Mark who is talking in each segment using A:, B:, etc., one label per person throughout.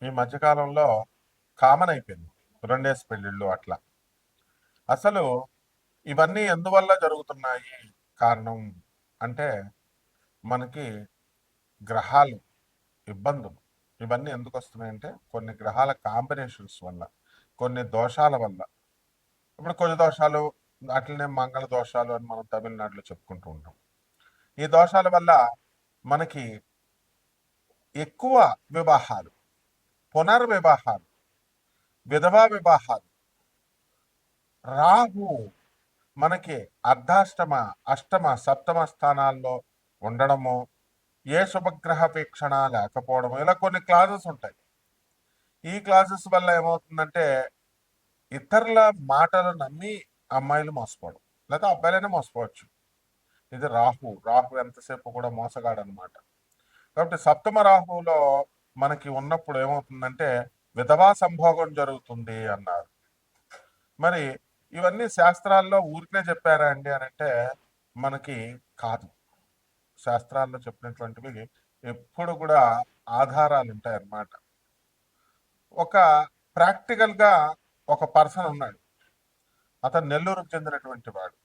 A: ఈ మధ్యకాలంలో కామన్ అయిపోయింది. రెండేసి పెళ్ళిళ్ళు అట్లా. అసలు ఇవన్నీ ఎందువల్ల జరుగుతున్నాయి కారణం అంటే మనకి గ్రహాలు ఇబ్బందులు. ఇవన్నీ ఎందుకు వస్తున్నాయంటే కొన్ని గ్రహాల కాంబినేషన్స్ వల్ల, కొన్ని దోషాల వల్ల. ఇప్పుడు కొన్ని దోషాలు అట్లనే మంగళ దోషాలు అని మనం తమిళనాడులో చెప్పుకుంటూ ఉంటాం. ఈ దోషాల వల్ల మనకి ఎక్కువ వివాహాలు, పునర్వివాహాలు, విధవా వివాహాలు, రాహు మనకి అర్ధాష్టమ, అష్టమ, సప్తమ స్థానాల్లో ఉండడము, ఏ శుభగ్రహ వీక్షణ లేకపోవడము, ఇలా కొన్ని క్లాజెస్ ఉంటాయి. ఈ క్లాజెస్ వల్ల ఏమవుతుందంటే ఇతరుల మాటలు నమ్మి అమ్మాయిలు మోసపోవడం, లేదా అబ్బాయిలైనా మోసపోవచ్చు. ఇది రాహు. రాహు ఎంతసేపు కూడా మోసగాడు అనమాట. కాబట్టి సప్తమ రాహువులో మనకి ఉన్నప్పుడు ఏమవుతుందంటే విధవా సంభోగం జరుగుతుంది అన్నారు. మరి ఇవన్నీ శాస్త్రాల్లో ఊరికే చెప్పారా అండి అని అంటే మనకి కాదు. శాస్త్రాల్లో చెప్పినటువంటివి ఎప్పుడు కూడా ఆధారాలు ఉంటాయి అన్నమాట. ఒక ప్రాక్టికల్గా ఒక పర్సన్ ఉన్నాడు. అతను నెల్లూరుకు చెందినటువంటి వాడు.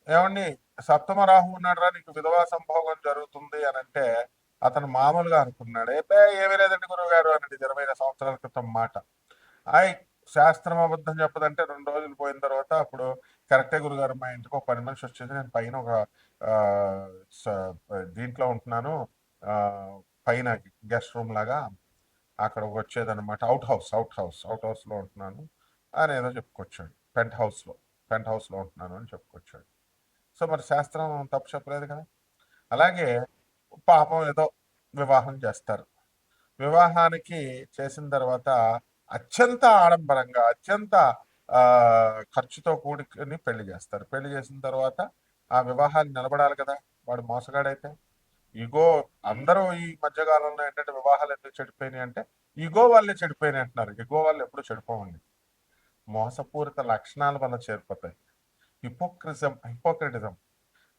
A: ఏమండి, సప్తమ రాహు ఉన్నాడురా, నీకు విధవా సంభోగం జరుగుతుంది అని అంటే అతను మామూలుగా అనుకున్నాడు. ఏమీ లేదండి గురువు గారు అనండి, 25 సంవత్సరాల క్రితం మాట. ఆయ్, శాస్త్రం అబద్ధం చెప్పదంటే 2 రోజులు పోయిన తర్వాత అప్పుడు కరెక్టే గురుగారు, మా ఇంటికి ఒక పని మనిషి వచ్చేది, నేను పైన ఒక ఆ, దీంట్లో ఉంటున్నాను, ఆ, పైన గెస్ట్ రూమ్ లాగా అక్కడ వచ్చేదన్నమాట. అవుట్ హౌస్ లో ఉంటున్నాను అని ఏదో చెప్పుకొచ్చాడు. పెంట్ హౌస్లో ఉంటున్నాను అని చెప్పుకొచ్చాడు. సో మరి శాస్త్రం తప్పు చెప్పలేదు కదా. అలాగే పాపం ఏదో వివాహం చేస్తారు. వివాహానికి చేసిన తర్వాత అత్యంత ఆడంబరంగా, అత్యంత ఆ ఖర్చుతో కూడుకుని పెళ్లి చేస్తారు. పెళ్లి చేసిన తర్వాత ఆ వివాహాలు నిలబడాలి కదా. వాడు మోసగాడైతే ఇగో, అందరూ ఈ మధ్యకాలంలో ఏంటంటే వివాహాలు ఎందుకు చెడిపోయినాయి అంటే ఇగో వాళ్ళే చెడిపోయినాయి అంటున్నారు. ఇగో వాళ్ళు ఎప్పుడు చెడిపోవండి. మోసపూరిత లక్షణాల వల్ల చేరిపోతాయి. హిపోక్రటిజం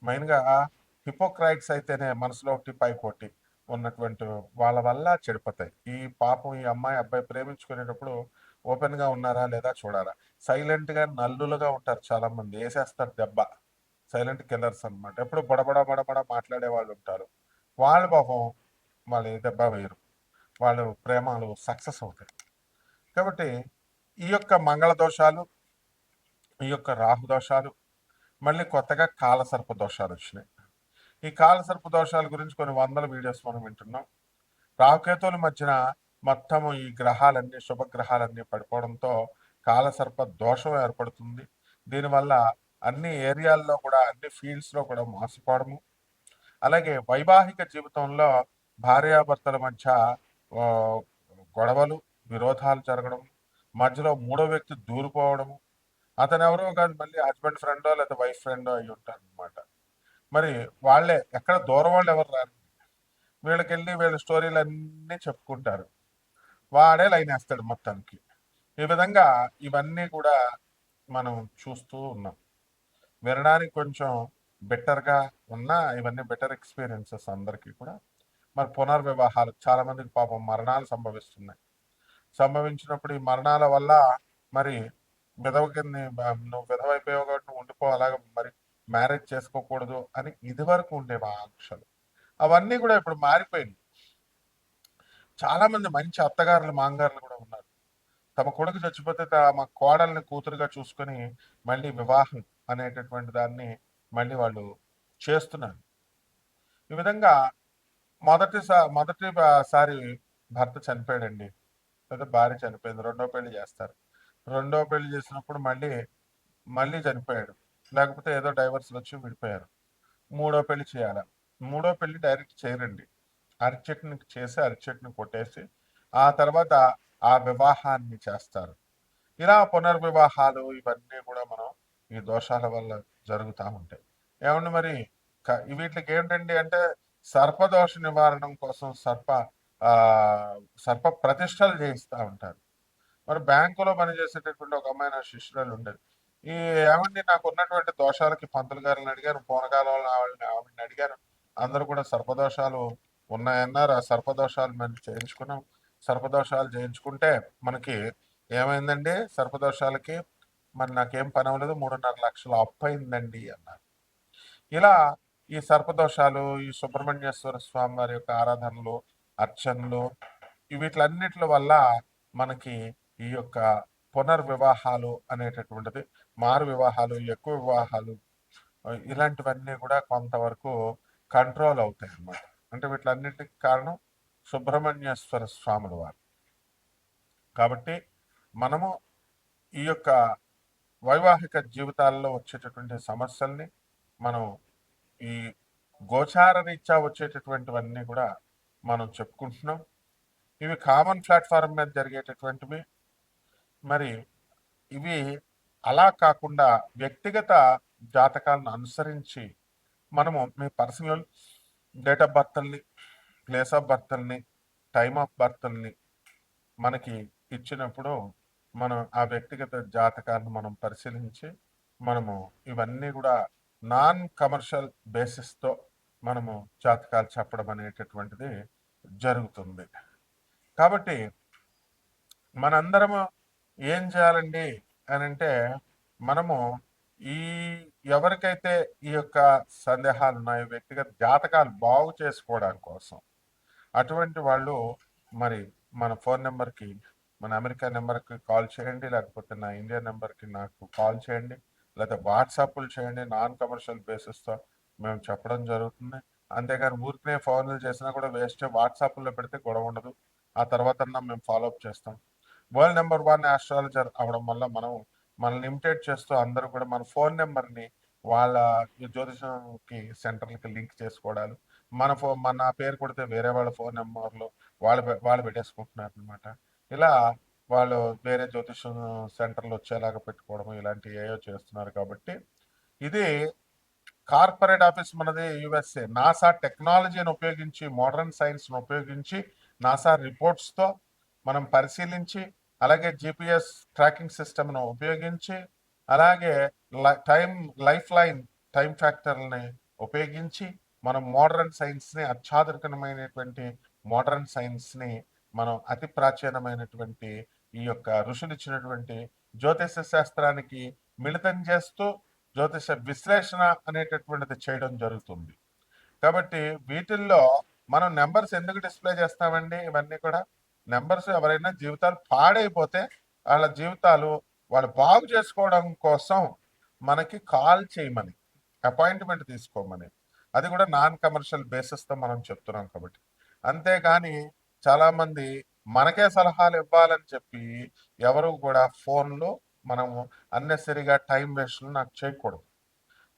A: మెయిన్గా. హిపోక్రైట్స్ అయితేనే మనసులో ఒకటి పైకోటి ఉన్నటువంటి వాళ్ళ వల్ల చెడిపోతాయి. ఈ పాపం ఈ అమ్మాయి అబ్బాయి ప్రేమించుకునేటప్పుడు ఓపెన్గా ఉన్నారా లేదా చూడాలా. సైలెంట్గా నల్లులుగా ఉంటారు చాలా మంది, వేసేస్తారు దెబ్బ. సైలెంట్ కిల్లర్స్ అనమాట. ఎప్పుడు బడబడ బడబడ మాట్లాడే వాళ్ళు ఉంటారు. వాళ్ళు పాపం వాళ్ళు ఏ దెబ్బ వేయరు, వాళ్ళు ప్రేమలు సక్సెస్ అవుతాయి. కాబట్టి ఈ యొక్క మంగళ దోషాలు, ఈ యొక్క రాహు దోషాలు, మళ్ళీ కొత్తగా కాలసర్ప దోషాలు వచ్చినాయి. ఈ కాలసర్ప దోషాల గురించి కొన్ని వందల వీడియోస్ మనం వింటున్నాం. రాహుకేతువుల మధ్యన మొత్తము ఈ గ్రహాలన్నీ, శుభగ్రహాలన్నీ పడిపోవడంతో కాలసర్ప దోషం ఏర్పడుతుంది. దీనివల్ల అన్ని ఏరియాల్లో కూడా, అన్ని ఫీల్డ్స్లో కూడా మోసపోవడము, అలాగే వైవాహిక జీవితంలో భార్యాభర్తల మధ్య ఆ, గొడవలు, విరోధాలు జరగడం, మధ్యలో మూడో వ్యక్తి దూరిపోవడము. అతను ఎవరో కాదు, మళ్ళీ హస్బెండ్ ఫ్రెండో లేదా వైఫ్ ఫ్రెండో అయి ఉంటారు అనమాట. మరి వాళ్ళే, ఎక్కడ దూరం వాళ్ళు ఎవరు రారు. వీళ్ళకెళ్ళి వీళ్ళ స్టోరీలు అన్నీ చెప్పుకుంటారు. వాడే లైన్ వేస్తాడు మొత్తానికి. ఈ విధంగా ఇవన్నీ కూడా మనం చూస్తూ ఉన్నాం. వినడానికి కొంచెం బెటర్గా ఉన్నా ఇవన్నీ బెటర్ ఎక్స్పీరియన్సెస్ అందరికీ కూడా. మరి పునర్వివాహాలు చాలా మందికి పాపం మరణాలు సంభవిస్తున్నాయి. సంభవించినప్పుడు ఈ మరణాల వల్ల మరి విధవ కింద నువ్వు విధవైపోయావు కాబట్టి నువ్వు ఉండిపో, అలాగే మరి మ్యారేజ్ చేసుకోకూడదు అని ఇదివరకు ఉండేవి ఆంక్షలు. అవన్నీ కూడా ఇప్పుడు మారిపోయింది. చాలా మంది మంచి అత్తగారులు, మాంగారులు కూడా ఉన్నారు. తమ కొడుకు చచ్చిపోతే తమ కోడల్ని కూతురుగా చూసుకొని మళ్ళీ వివాహం అనేటటువంటి దాన్ని మళ్ళీ వాళ్ళు చేస్తున్నారు. ఈ విధంగా మొదటిసారి భర్త చనిపోయాడండి, లేదా భార్య చనిపోయింది, రెండో పెళ్లి చేస్తారు. రెండో పెళ్లి చేసినప్పుడు మళ్ళీ మళ్ళీ చనిపోయాడు, లేకపోతే ఏదో డైవర్స్లు వచ్చి విడిపోయారు. మూడో పెళ్లి చేయాలి. మూడో పెళ్లి డైరెక్ట్ చేయరండి. అరటి చెట్టుని చేసి అరటి చెట్టుని కొట్టేసి ఆ తర్వాత ఆ వివాహాన్ని చేస్తారు. ఇలా పునర్వివాహాలు ఇవన్నీ కూడా మనం ఈ దోషాల వల్ల జరుగుతూ ఉంటాయి. ఏమండి మరి వీటికి ఏంటండి అంటే సర్పదోష నివారణం కోసం ఆ సర్ప ప్రతిష్టలు చేయిస్తూ ఉంటారు. మరి బ్యాంకులో పనిచేసేటటువంటి ఒక అమ్మాయి నా శిష్యురాలు ఉండేది. ఈ ఏమండి, నాకు ఉన్నటువంటి దోషాలకి పంతులు గారిని అడిగాను, పూనకాలంలో ఆవిడని అడిగాను. అందరూ కూడా సర్పదోషాలు ఉన్నాయన్నారు. ఆ సర్పదోషాలు మేము చేయించుకున్నాం. సర్పదోషాలు చేయించుకుంటే మనకి ఏమైందండి? సర్పదోషాలకి మరి నాకేం పని అవ్వలేదు, 3.5 లక్షలు అప్పయిందండి అన్నారు. ఇలా ఈ సర్పదోషాలు, ఈ సుబ్రహ్మణ్యేశ్వర స్వామి వారి యొక్క ఆరాధనలు, అర్చనలు వీటిలన్నిటి వల్ల మనకి ఈ యొక్క పునర్వివాహాలు అనేటటువంటిది, మారు వివాహాలు, ఎక్కువ వివాహాలు ఇలాంటివన్నీ కూడా కొంతవరకు కంట్రోల్ అవుతాయి అన్నమాట. అంటే వీటిలన్నిటికి కారణం సుబ్రహ్మణ్యేశ్వర స్వాముల వారు. కాబట్టి మనము ఈ యొక్క వైవాహిక జీవితాల్లో వచ్చేటటువంటి సమస్యల్ని మనం ఈ గోచార రీత్యా వచ్చేటటువంటివన్నీ కూడా మనం చెప్పుకుంటున్నాం. ఇవి కామన్ ప్లాట్ఫారం మీద జరిగేటటువంటివి. మరి ఇవి అలా కాకుండా వ్యక్తిగత జాతకాలను అనుసరించి మనము మీ పర్సనల్ డేట్ ఆఫ్ బర్త్ని, ప్లేస్ ఆఫ్ బర్త్ని, టైమ్ ఆఫ్ బర్త్ని మనకి ఇచ్చినప్పుడు మనం ఆ వ్యక్తిగత జాతకాలను మనం పరిశీలించి మనము ఇవన్నీ కూడా నాన్ కమర్షియల్ బేసిస్తో మనము జాతకాలు చెప్పడం అనేటటువంటిది జరుగుతుంది. కాబట్టి మనందరము ఏం చేయాలండి అని అంటే, మనము ఈ ఎవరికైతే ఈ యొక్క సందేహాలు ఉన్నాయో, వ్యక్తిగత జాతకాలు బాగు చేసుకోవడం కోసం అటువంటి వాళ్ళు మరి మన ఫోన్ నెంబర్కి, మన అమెరికా నెంబర్కి కాల్ చేయండి, లేకపోతే నా ఇండియా నెంబర్కి నాకు కాల్ చేయండి, లేదా వాట్సాప్లు చేయండి. నాన్ కమర్షియల్ బేసిస్తో మేము చెప్పడం జరుగుతుంది. అంతేగాని ఊరికనే ఫోన్లు చేసినా కూడా వేస్ట్. వాట్సాప్లో పెడితే గొడవ ఉండదు, ఆ తర్వాత మేము ఫాలోఅప్ చేస్తాం. వరల్డ్ నెంబర్ 1 ఆస్ట్రాలజర్ అవడం వల్ల మనల్ని ఇమిటేట్ చేస్తూ అందరూ కూడా మన ఫోన్ నెంబర్ని వాళ్ళ జ్యోతిషంకి సెంటర్లకి లింక్ చేసుకోవడాలు, మన పేరు కొడితే వేరే వాళ్ళ ఫోన్ నెంబర్లు వాళ్ళు పెట్టేసుకుంటున్నారు అనమాట. ఇలా వాళ్ళు వేరే జ్యోతిషం సెంటర్లు వచ్చేలాగా పెట్టుకోవడం ఇలాంటివి ఏయో చేస్తున్నారు. కాబట్టి ఇది కార్పొరేట్ ఆఫీస్ మనది యుఎస్ఏ. నాసా టెక్నాలజీని ఉపయోగించి, మోడర్న్ సైన్స్ను ఉపయోగించి, నాసా రిపోర్ట్స్తో మనం పరిశీలించి, అలాగే జిపిఎస్ ట్రాకింగ్ సిస్టమ్ను ఉపయోగించి, అలాగే లైఫ్ లైన్ టైం ఫ్యాక్టర్ని ఉపయోగించి మనం మోడర్న్ సైన్స్ని, అత్యాధునికమైనటువంటి మోడర్న్ సైన్స్ని మనం అతి ప్రాచీనమైనటువంటి ఈ యొక్క ఋషులు ఇచ్చినటువంటి జ్యోతిష శాస్త్రానికి మిళితం చేస్తూ జ్యోతిష విశ్లేషణ అనేటటువంటిది చేయడం జరుగుతుంది. కాబట్టి వీటిల్లో మనం నెంబర్స్ ఎందుకు డిస్ప్లే చేస్తామండి? ఇవన్నీ కూడా నెంబర్స్ ఎవరైనా జీవితాలు పాడైపోతే వాళ్ళ జీవితాలు వాళ్ళు బాగు చేసుకోవడం కోసం మనకి కాల్ చేయమని, అపాయింట్మెంట్ తీసుకోమని, అది కూడా నాన్ కమర్షియల్ బేసిస్తో మనం చెప్తున్నాం. కాబట్టి అంతేగాని చాలామంది మనకే సలహాలు ఇవ్వాలని చెప్పి ఎవరు కూడా ఫోన్లో మనము అన్నెసరిగా టైం వేస్ట్ నాకు చేయకూడదు.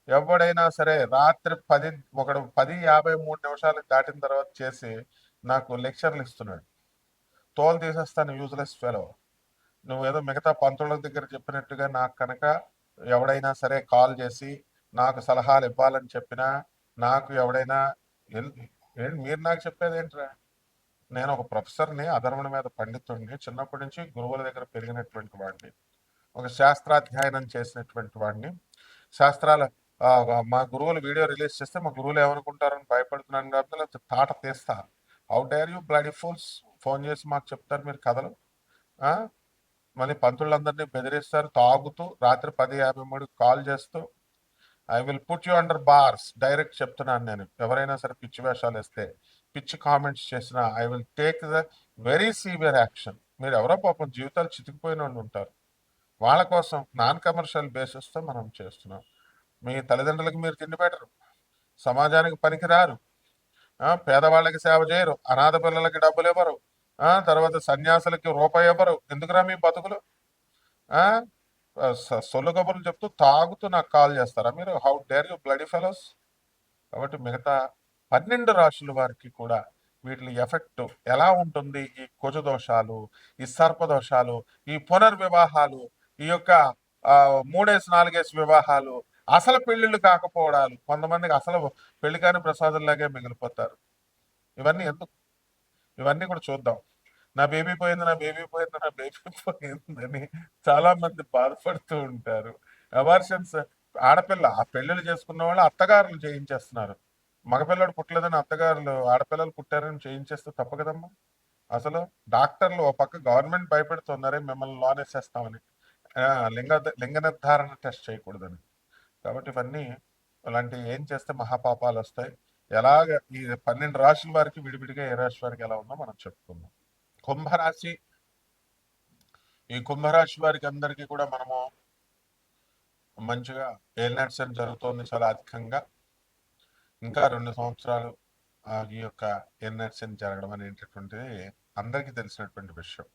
A: ఎవడైనా సరే రాత్రి 10:53 దాటిన తర్వాత చేసి నాకు లెక్చర్లు ఇస్తున్నాడు. తోలు తీసేస్తాను, యూజ్లెస్ ఫెలో. నువ్వేదో మిగతా పంతుల దగ్గర చెప్పినట్టుగా నాకు కనుక ఎవడైనా సరే కాల్ చేసి నాకు సలహాలు ఇవ్వాలని చెప్పినా, నాకు ఎవడైనా మీరు నాకు చెప్పేది ఏంట్రా? నేను ఒక ప్రొఫెసర్ని, అధర్మణ మీద పండితుడిని, చిన్నప్పటి నుంచి గురువుల దగ్గర పెరిగినటువంటి వాడిని, ఒక శాస్త్రాధ్యయనం చేసినటువంటి వాడిని. శాస్త్రాల మా గురువులు వీడియో రిలీజ్ చేస్తే మా గురువులు ఏమనుకుంటారని భయపడుతున్నాను కాబట్టి లేకపోతే తాట తీస్తా. How dare you bloody fools, phone చేసి మాకు చెప్తారు మీరు కథలు. మళ్ళీ పంతులందరినీ బెదిరిస్తారు తాగుతూ, రాత్రి 10:53 కాల్ చేస్తూ. I will put you under bars, direct చెప్తున్నాను నేను. ఎవరైనా సరే పిచ్చి వేషాలు వేస్తే, పిచ్చి కామెంట్స్ చేసినా I will take the very severe action. మీరు ఎవరో పాపం జీవితాలు చితికిపోయిన వాళ్ళు ఉంటారు, వాళ్ళ కోసం నాన్ కమర్షియల్ బేసిస్తో మనం చేస్తున్నాం. మీ తల్లిదండ్రులకు మీరు తిండి పెట్టరు, సమాజానికి పనికిరారు, పేదవాళ్ళకి సేవ చేయరు, అనాథ పిల్లలకి డబ్బులు ఇవ్వరు, తర్వాత సన్యాసులకి రూపాయి ఇవ్వరు. ఎందుకురా మీ బతుకులు? సొల్లు కబుర్లు చెప్తూ తాగుతూ నాకు కాల్ చేస్తారా మీరు? How dare you bloody fellows. కాబట్టి మిగతా 12 రాశుల వారికి కూడా వీటి ఎఫెక్ట్ ఎలా ఉంటుంది? ఈ కుజదోషాలు, ఈ సర్పదోషాలు, ఈ పునర్వివాహాలు, ఈ యొక్క 3-4 వివాహాలు, అసలు పెళ్లిళ్ళు కాకపోవడాలు, కొంతమందికి అసలు పెళ్లి కాని ప్రసాదంలాగే మిగిలిపోతారు. ఇవన్నీ ఎందుకు? ఇవన్నీ కూడా చూద్దాం. నా బేబీ పోయింది, నా బేబీ పోయింది, నా బేబీ పోయిందని చాలా మంది బాధపడుతూ ఉంటారు. అబార్షన్స్, ఆడపిల్ల ఆ పెళ్లిళ్ళు చేసుకున్న వాళ్ళు అత్తగారులు చేయించేస్తున్నారు. మగపిల్లడు పుట్టలేదని అత్తగారులు ఆడపిల్లలు పుట్టారని చేయించేస్తే తప్పు కదమ్మా. అసలు డాక్టర్లు ఓ పక్క గవర్నమెంట్ భయపెడుతున్నారే మిమ్మల్ని లోనేసేస్తామని. ఆ! లింగ నిర్ధారణ టెస్ట్ చేయకూడదని. కాబట్టి ఇవన్నీ అలాంటివి ఏం చేస్తే మహాపాపాలొస్తాయి. ఎలాగ ఈ 12 రాశుల వారికి విడివిడిగా ఏ రాశి వారికి ఎలా ఉందో మనం చెప్పుకుందాం. కుంభరాశి ఈ కుంభరాశి వారికి అందరికీ కూడా మనము మంచిగా ఏలినాటి శని జరుగుతోంది చాలా అధికంగా. ఇంకా 2 సంవత్సరాలు ఈ యొక్క ఏలినాటి శని జరగడం అనేటటువంటిది అందరికీ తెలిసినటువంటి విషయం.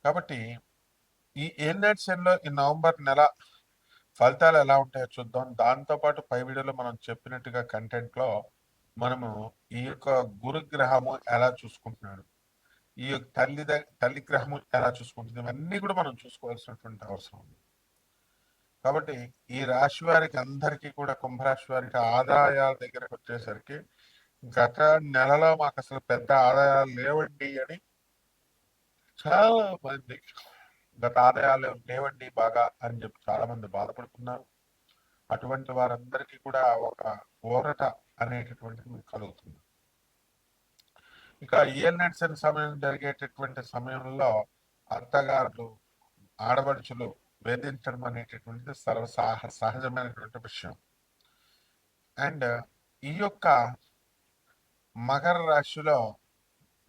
A: కాబట్టి ఈ ఏలినాటి శనిలో ఈ నవంబర్ నెల ఫలితాలు ఎలా ఉంటాయో చూద్దాం. దాంతో పాటు పై వీడియోలో మనం చెప్పినట్టుగా కంటెంట్‌లో మనము ఈ యొక్క గురుగ్రహము ఎలా చూసుకుంటున్నాడు, ఈ యొక్క తల్లి గ్రహము ఎలా చూసుకుంటుంది, ఇవన్నీ కూడా మనం చూసుకోవాల్సినటువంటి అవసరం ఉంది. కాబట్టి ఈ రాశి వారికి అందరికీ కూడా కుంభరాశి వారికి ఆదాయాల దగ్గరకు వచ్చేసరికి గత నెలలో మాకు అసలు పెద్ద ఆదాయాలు లేవండి అని చాలా మంది గత ఆదాయాలు లేవండి బాగా అని చెప్పి చాలా మంది బాధపడుతున్నారు. అటువంటి వారందరికీ కూడా ఒక ఊరట అనేటటువంటిది మీకు కలుగుతుంది. ఇక ఏలినాటి శని సమయం జరిగేటటువంటి సమయంలో అత్తగారులు, ఆడపడుచులు వేధించడం అనేటటువంటిది సహజమైనటువంటి విషయం. అండ్ ఈ యొక్క మకర రాశిలో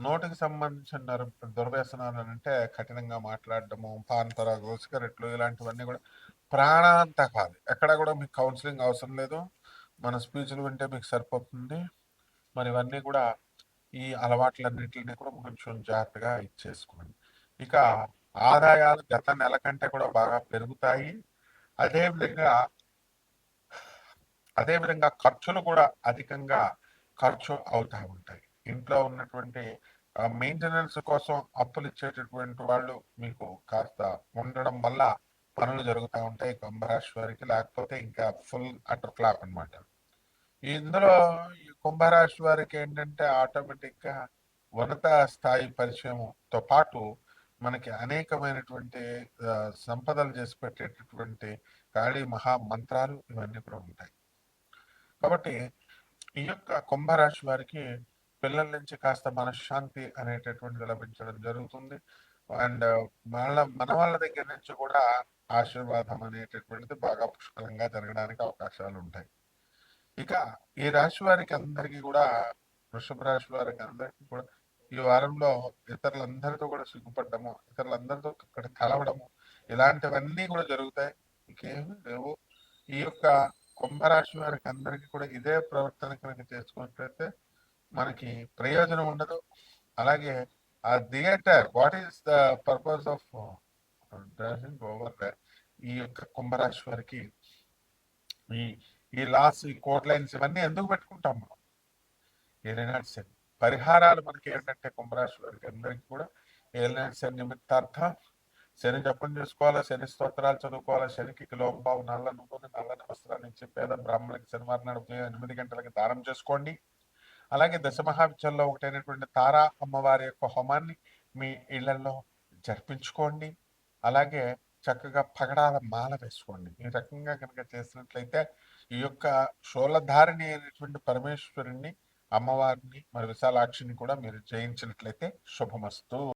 A: నోటికి సంబంధించిన దుర్వ్యసనాలు అంటే కఠినంగా మాట్లాడటము, పాన్పరాగు, సిగరెట్లు ఇలాంటివన్నీ కూడా ప్రాణాంతకాలు. ఎక్కడ కూడా మీకు కౌన్సిలింగ్ అవసరం లేదు. మన స్పీచ్లు వింటే మీకు సరిపోతుంది. మరి ఇవన్నీ కూడా ఈ అలవాట్లన్నింటినీ కూడా కొంచెం జాగ్రత్తగా ఇచ్చేసుకోండి. ఇక ఆదాయాలు గత నెల కంటే కూడా బాగా పెరుగుతాయి. అదేవిధంగా అదేవిధంగా ఖర్చులు కూడా అధికంగా ఖర్చు అవుతూ ఉంటాయి. ఇంట్లో ఉన్నటువంటి మెయింటెనెన్స్ కోసం అప్పులు ఇచ్చేటటువంటి వాళ్ళు మీకు కాస్త ఉండడం వల్ల పనులు జరుగుతూ ఉంటాయి కుంభరాశి వారికి. లేకపోతే ఇంకా ఫుల్ అటర్ ఫ్లాప్ అనమాట. ఇందులో ఈ కుంభరాశి వారికి ఏంటంటే ఆటోమేటిక్గా ఉన్నత స్థాయి పరిచయంతో పాటు మనకి అనేకమైనటువంటి సంపదలు చేసి పెట్టేటటువంటి కాళీ మహా మంత్రాలు ఇవన్నీ కూడా ఉంటాయి. కాబట్టి ఈ యొక్క కుంభరాశి వారికి పిల్లల నుంచి కాస్త మనశ్శాంతి అనేటటువంటిది లభించడం జరుగుతుంది. అండ్ మన వాళ్ళ దగ్గర నుంచి కూడా ఆశీర్వాదం అనేటటువంటిది బాగా పుష్కలంగా జరగడానికి అవకాశాలు ఉంటాయి. ఇక ఈ రాశి వారికి అందరికీ కూడా వృషభ రాశి వారికి అందరికీ కూడా ఈ వారంలో ఇతరులందరితో కూడా సిగ్గుపడ్డము, ఇతరులందరితో ఇక్కడ కలవడము ఇలాంటివన్నీ కూడా జరుగుతాయి. ఇంకేమీ లేవు. ఈ యొక్క కుంభరాశి వారికి అందరికీ కూడా ఇదే ప్రవర్తన కనుక చేసుకున్నట్లయితే మనకి ప్రయోజనం ఉండదు. అలాగే ఆ theatre what is the purpose of over ఈ యొక్క కుంభరాశి వారికి ఈ ఈ లాస్, ఈ కోట్ లైన్స్ ఇవన్నీ ఎందుకు పెట్టుకుంటాం మనం? ఏలినాటి శని పరిహారాలు మనకి ఏంటంటే కుంభరాశి వారికి అందరికీ కూడా ఏలినాటి శని నిమిత్తార్థం శని జపం చేసుకోవాలా, శని స్తోత్రాలు చదువుకోవాలా, శనికి కిలోంపావు నల్ల నువ్వుని నల్లని వస్త్రాన్ని ఇచ్చి పేద బ్రాహ్మణులకి శనివారం నాడు 8 గంటలకి దానం చేసుకోండి. అలాగే దశమహావిద్యల్లో ఒకటైనటువంటి తారా అమ్మవారి యొక్క హోమాన్ని మీ ఇళ్లలో జరిపించుకోండి. అలాగే చక్కగా పగడాల మాల వేసుకోండి. ఈ రకంగా కనుక చేసినట్లయితే ఈ యొక్క శూలధారిణి అయినటువంటి పరమేశ్వరుణ్ణి, అమ్మవారిని మరి విశాలాక్షిని కూడా మీరు జయించినట్లయితే శుభమస్తు.